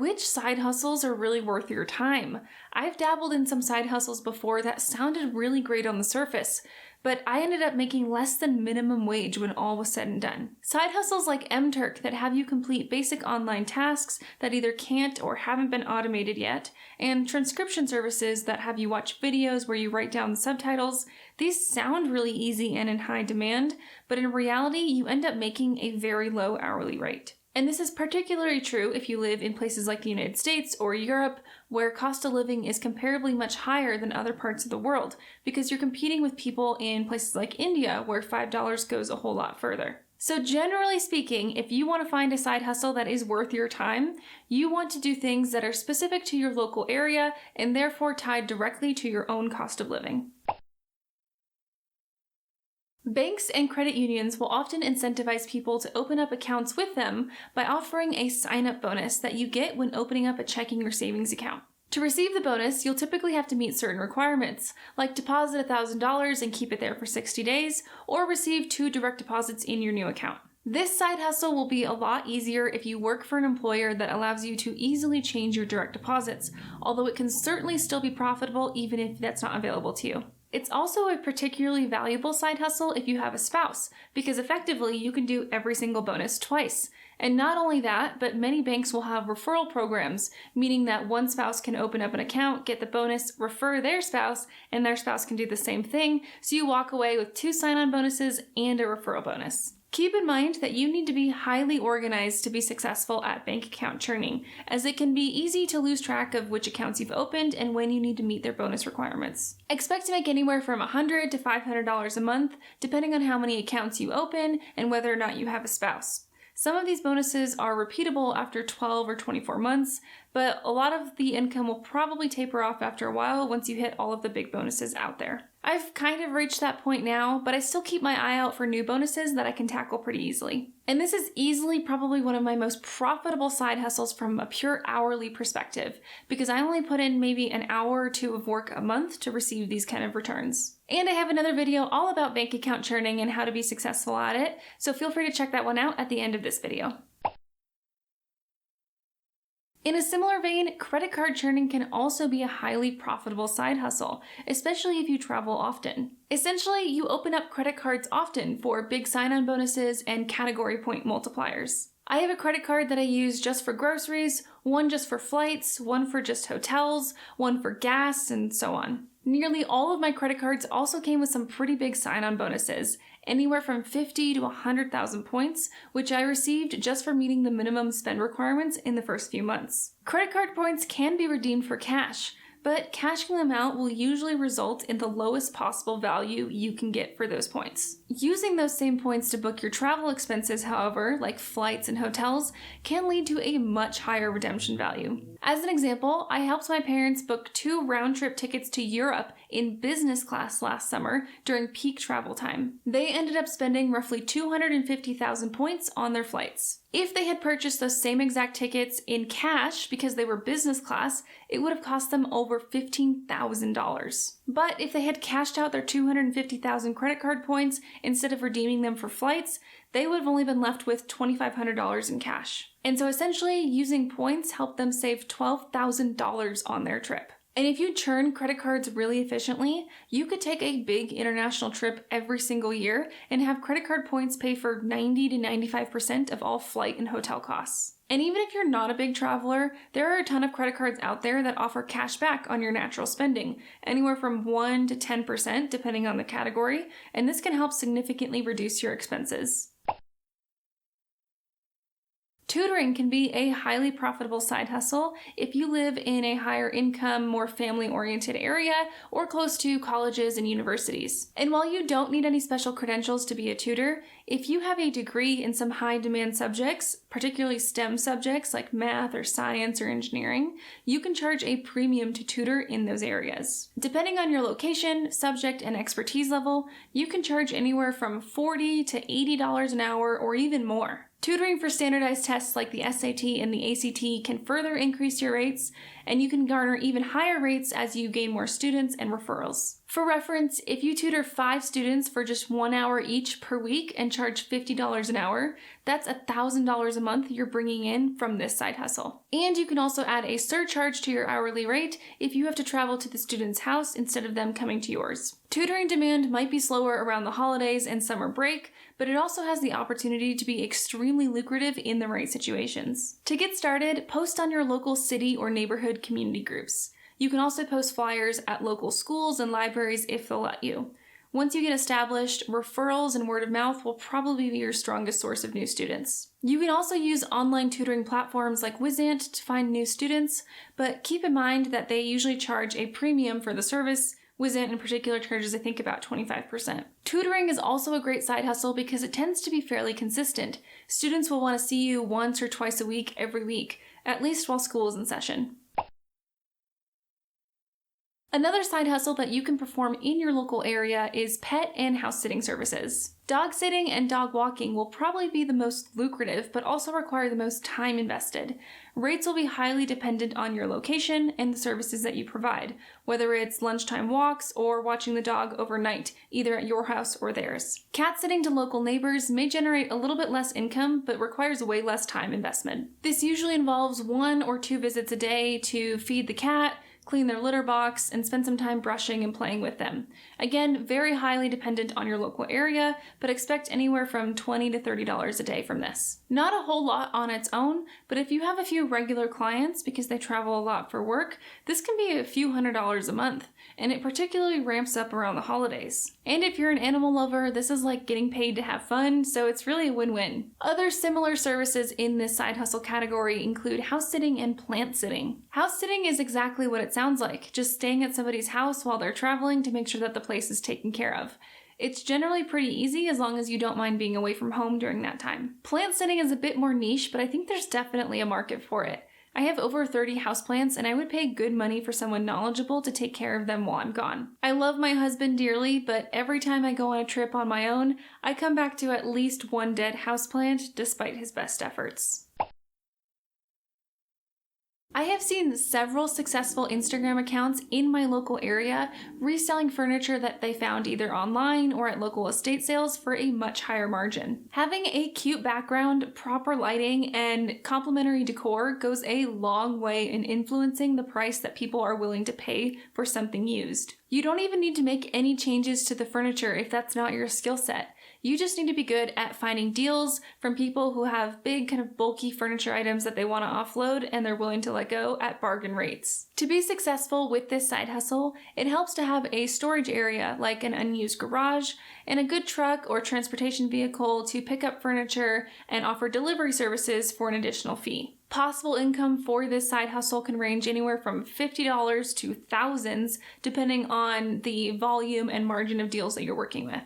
Which side hustles are really worth your time? I've dabbled in some side hustles before that sounded really great on the surface, but I ended up making less than minimum wage when all was said and done. Side hustles like mTurk that have you complete basic online tasks that either can't or haven't been automated yet, and transcription services that have you watch videos where you write down the subtitles, these sound really easy and in high demand, but in reality you end up making a very low hourly rate. And this is particularly true if you live in places like the United States or Europe, where cost of living is comparably much higher than other parts of the world, because you're competing with people in places like India, where $5 goes a whole lot further. So generally speaking, if you want to find a side hustle that is worth your time, you want to do things that are specific to your local area and therefore tied directly to your own cost of living. Banks and credit unions will often incentivize people to open up accounts with them by offering a sign-up bonus that you get when opening up a checking or savings account. To receive the bonus, you'll typically have to meet certain requirements, like deposit $1,000 and keep it there for 60 days, or receive 2 direct deposits in your new account. This side hustle will be a lot easier if you work for an employer that allows you to easily change your direct deposits, although it can certainly still be profitable even if that's not available to you. It's also a particularly valuable side hustle if you have a spouse, because effectively you can do every single bonus twice. And not only that, but many banks will have referral programs, meaning that one spouse can open up an account, get the bonus, refer their spouse, and their spouse can do the same thing, so you walk away with 2 sign-on bonuses and a referral bonus. Keep in mind that you need to be highly organized to be successful at bank account churning, as it can be easy to lose track of which accounts you've opened and when you need to meet their bonus requirements. Expect to make anywhere from $100 to $500 a month, depending on how many accounts you open and whether or not you have a spouse. Some of these bonuses are repeatable after 12 or 24 months, but a lot of the income will probably taper off after a while once you hit all of the big bonuses out there. I've kind of reached that point now, but I still keep my eye out for new bonuses that I can tackle pretty easily. And this is easily probably one of my most profitable side hustles from a pure hourly perspective, because I only put in maybe an hour or 2 of work a month to receive these kind of returns. And I have another video all about bank account churning and how to be successful at it, so feel free to check that one out at the end of this video. In a similar vein, credit card churning can also be a highly profitable side hustle, especially if you travel often. Essentially, you open up credit cards often for big sign-on bonuses and category point multipliers. I have a credit card that I use just for groceries, one just for flights, one for just hotels, one for gas, and so on. Nearly all of my credit cards also came with some pretty big sign-on bonuses, anywhere from 50 to 100,000 points, which I received just for meeting the minimum spend requirements in the first few months. Credit card points can be redeemed for cash, but cashing them out will usually result in the lowest possible value you can get for those points. Using those same points to book your travel expenses, however, like flights and hotels, can lead to a much higher redemption value. As an example, I helped my parents book 2 round-trip tickets to Europe in business class last summer during peak travel time. They ended up spending roughly 250,000 points on their flights. If they had purchased those same exact tickets in cash because they were business class, it would have cost them over $15,000. But if they had cashed out their 250,000 credit card points instead of redeeming them for flights, they would have only been left with $2,500 in cash. And so essentially, using points helped them save $12,000 on their trip. And if you churn credit cards really efficiently, you could take a big international trip every single year and have credit card points pay for 90 to 95% of all flight and hotel costs. And even if you're not a big traveler, there are a ton of credit cards out there that offer cash back on your natural spending, anywhere from 1 to 10% depending on the category, and this can help significantly reduce your expenses. Tutoring can be a highly profitable side hustle if you live in a higher income, more family-oriented area or close to colleges and universities. And while you don't need any special credentials to be a tutor, if you have a degree in some high-demand subjects, particularly STEM subjects like math or science or engineering, you can charge a premium to tutor in those areas. Depending on your location, subject, and expertise level, you can charge anywhere from $40 to $80 an hour or even more. Tutoring for standardized tests like the SAT and the ACT can further increase your rates, and you can garner even higher rates as you gain more students and referrals. For reference, if you tutor 5 students for just 1 hour each per week and charge $50 an hour, That's $1,000 a month you're bringing in from this side hustle. And you can also add a surcharge to your hourly rate if you have to travel to the student's house instead of them coming to yours. Tutoring demand might be slower around the holidays and summer break, but it also has the opportunity to be extremely lucrative in the right situations. To get started, post on your local city or neighborhood community groups. You can also post flyers at local schools and libraries if they'll let you. Once you get established, referrals and word of mouth will probably be your strongest source of new students. You can also use online tutoring platforms like Wizant to find new students, but keep in mind that they usually charge a premium for the service. Wizant in particular charges, I think, about 25%. Tutoring is also a great side hustle because it tends to be fairly consistent. Students will want to see you once or twice a week every week, at least while school is in session. Another side hustle that you can perform in your local area is pet and house sitting services. Dog sitting and dog walking will probably be the most lucrative, but also require the most time invested. Rates will be highly dependent on your location and the services that you provide, whether it's lunchtime walks or watching the dog overnight, either at your house or theirs. Cat sitting to local neighbors may generate a little bit less income, but requires way less time investment. This usually involves 1 or 2 visits a day to feed the cat, clean their litter box, and spend some time brushing and playing with them. Again, very highly dependent on your local area, but expect anywhere from $20 to $30 a day from this. Not a whole lot on its own, but if you have a few regular clients because they travel a lot for work, this can be a few $100s a month, and it particularly ramps up around the holidays. And if you're an animal lover, this is like getting paid to have fun, so it's really a win-win. Other similar services in this side hustle category include house sitting and plant sitting. House sitting is exactly what it sounds like, just staying at somebody's house while they're traveling to make sure that the place is taken care of. It's generally pretty easy as long as you don't mind being away from home during that time. Plant sitting is a bit more niche, but I think there's definitely a market for it. I have over 30 houseplants, and I would pay good money for someone knowledgeable to take care of them while I'm gone. I love my husband dearly, but every time I go on a trip on my own, I come back to at least one dead houseplant despite his best efforts. I have seen several successful Instagram accounts in my local area reselling furniture that they found either online or at local estate sales for a much higher margin. Having a cute background, proper lighting, and complimentary decor goes a long way in influencing the price that people are willing to pay for something used. You don't even need to make any changes to the furniture if that's not your skill set. You just need to be good at finding deals from people who have big kind of bulky furniture items that they want to offload and they're willing to let go at bargain rates. To be successful with this side hustle, it helps to have a storage area like an unused garage and a good truck or transportation vehicle to pick up furniture and offer delivery services for an additional fee. Possible income for this side hustle can range anywhere from $50 to thousands depending on the volume and margin of deals that you're working with.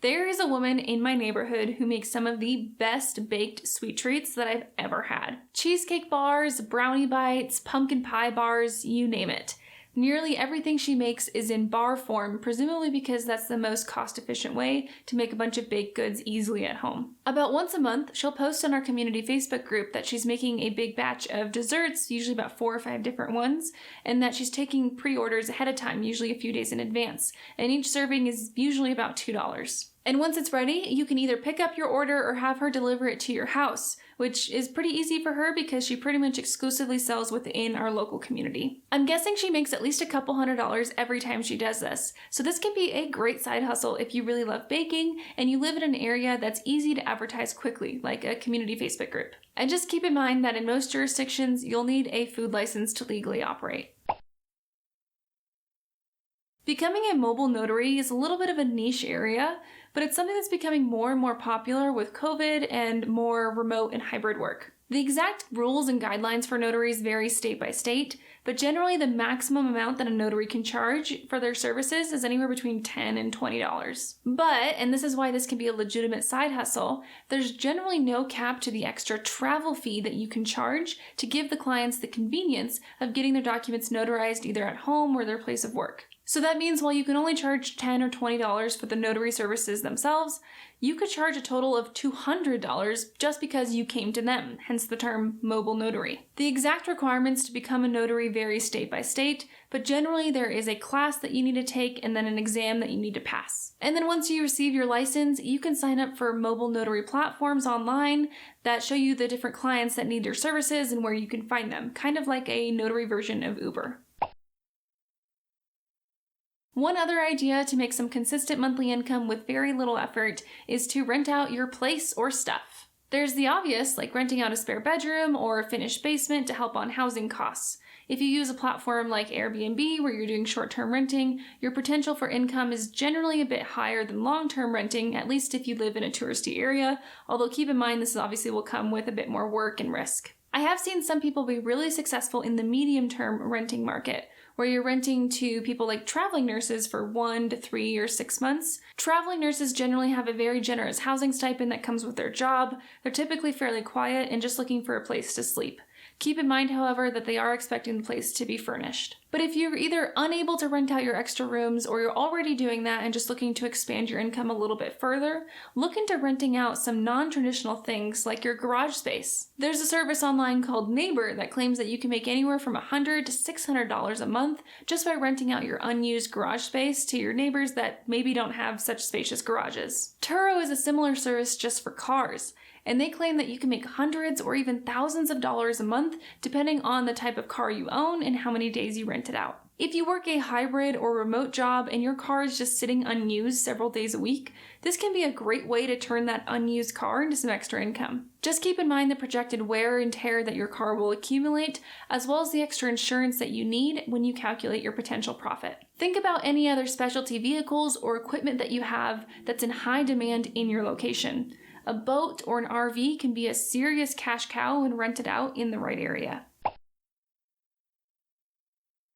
There is a woman in my neighborhood who makes some of the best baked sweet treats that I've ever had. Cheesecake bars, brownie bites, pumpkin pie bars, you name it. Nearly everything she makes is in bar form, presumably because that's the most cost-efficient way to make a bunch of baked goods easily at home. About once a month, she'll post on our community Facebook group that she's making a big batch of desserts, usually about 4 or 5 different ones, and that she's taking pre-orders ahead of time, usually a few days in advance, and each serving is usually about $2. And once it's ready, you can either pick up your order or have her deliver it to your house, which is pretty easy for her because she pretty much exclusively sells within our local community. I'm guessing she makes at least a couple $100s every time she does this, so this can be a great side hustle if you really love baking and you live in an area that's easy to advertise quickly, like a community Facebook group. And just keep in mind that in most jurisdictions, you'll need a food license to legally operate. Becoming a mobile notary is a little bit of a niche area, but it's something that's becoming more and more popular with COVID and more remote and hybrid work. The exact rules and guidelines for notaries vary state by state, but generally the maximum amount that a notary can charge for their services is anywhere between $10 and $20. But, and this is why this can be a legitimate side hustle, there's generally no cap to the extra travel fee that you can charge to give the clients the convenience of getting their documents notarized either at home or their place of work. So that means while you can only charge $10 or $20 for the notary services themselves, you could charge a total of $200 just because you came to them, hence the term mobile notary. The exact requirements to become a notary vary state by state, but generally there is a class that you need to take and then an exam that you need to pass. And then once you receive your license, you can sign up for mobile notary platforms online that show you the different clients that need your services and where you can find them, kind of like a notary version of Uber. One other idea to make some consistent monthly income with very little effort is to rent out your place or stuff. There's the obvious, like renting out a spare bedroom or a finished basement to help on housing costs. If you use a platform like Airbnb where you're doing short-term renting, your potential for income is generally a bit higher than long-term renting, at least if you live in a touristy area, although keep in mind this obviously will come with a bit more work and risk. I have seen some people be really successful in the medium-term renting market, where you're renting to people like traveling nurses for 1 to 3 or 6 months. Traveling nurses generally have a very generous housing stipend that comes with their job. They're typically fairly quiet and just looking for a place to sleep. Keep in mind, however, that they are expecting the place to be furnished. But if you're either unable to rent out your extra rooms or you're already doing that and just looking to expand your income a little bit further, look into renting out some non-traditional things like your garage space. There's a service online called Neighbor that claims that you can make anywhere from $100 to $600 a month just by renting out your unused garage space to your neighbors that maybe don't have such spacious garages. Turo is a similar service just for cars, and they claim that you can make hundreds or even thousands of dollars a month depending on the type of car you own and how many days you rent it out. If you work a hybrid or remote job and your car is just sitting unused several days a week, this can be a great way to turn that unused car into some extra income. Just keep in mind the projected wear and tear that your car will accumulate, as well as the extra insurance that you need when you calculate your potential profit. Think about any other specialty vehicles or equipment that you have that's in high demand in your location. A boat or an RV can be a serious cash cow when rented out in the right area.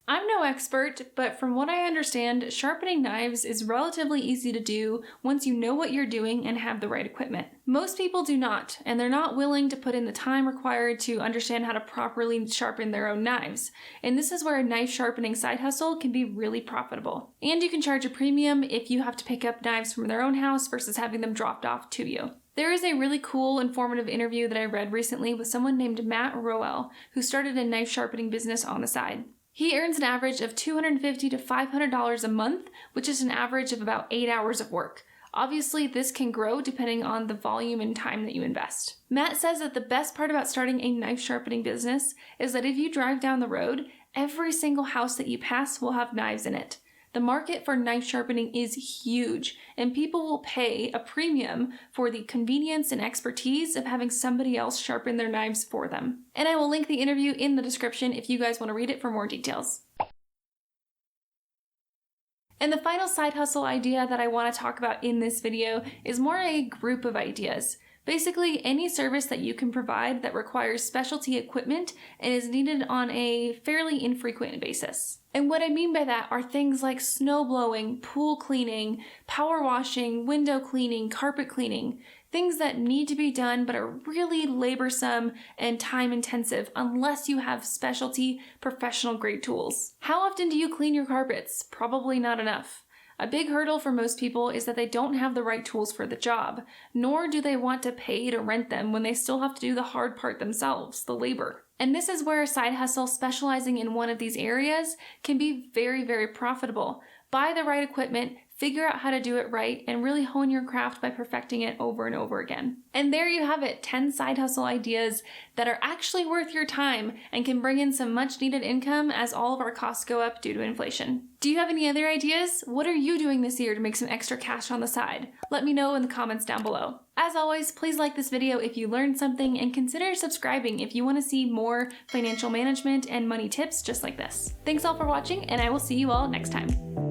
I'm no expert, but from what I understand, sharpening knives is relatively easy to do once you know what you're doing and have the right equipment. Most people do not, and they're not willing to put in the time required to understand how to properly sharpen their own knives. And this is where a knife sharpening side hustle can be really profitable. And you can charge a premium if you have to pick up knives from their own house versus having them dropped off to you. There is a really cool, informative interview that I read recently with someone named Matt Rowell, who started a knife sharpening business on the side. He earns an average of $250 to $500 a month, which is an average of about 8 hours of work. Obviously, this can grow depending on the volume and time that you invest. Matt says that the best part about starting a knife sharpening business is that if you drive down the road, every single house that you pass will have knives in it. The market for knife sharpening is huge, and people will pay a premium for the convenience and expertise of having somebody else sharpen their knives for them. And I will link the interview in the description if you guys want to read it for more details. And the final side hustle idea that I want to talk about in this video is more a group of ideas. Basically, any service that you can provide that requires specialty equipment and is needed on a fairly infrequent basis. And what I mean by that are things like snow blowing, pool cleaning, power washing, window cleaning, carpet cleaning, things that need to be done but are really laborsome and time intensive unless you have specialty professional grade tools. How often do you clean your carpets? Probably not enough. A big hurdle for most people is that they don't have the right tools for the job, nor do they want to pay to rent them when they still have to do the hard part themselves, the labor. And this is where a side hustle specializing in one of these areas can be very, very profitable. Buy the right equipment, figure out how to do it right, and really hone your craft by perfecting it over and over again. And there you have it, 10 side hustle ideas that are actually worth your time and can bring in some much needed income as all of our costs go up due to inflation. Do you have any other ideas? What are you doing this year to make some extra cash on the side? Let me know in the comments down below. As always, please like this video if you learned something and consider subscribing if you want to see more financial management and money tips just like this. Thanks all for watching, and I will see you all next time.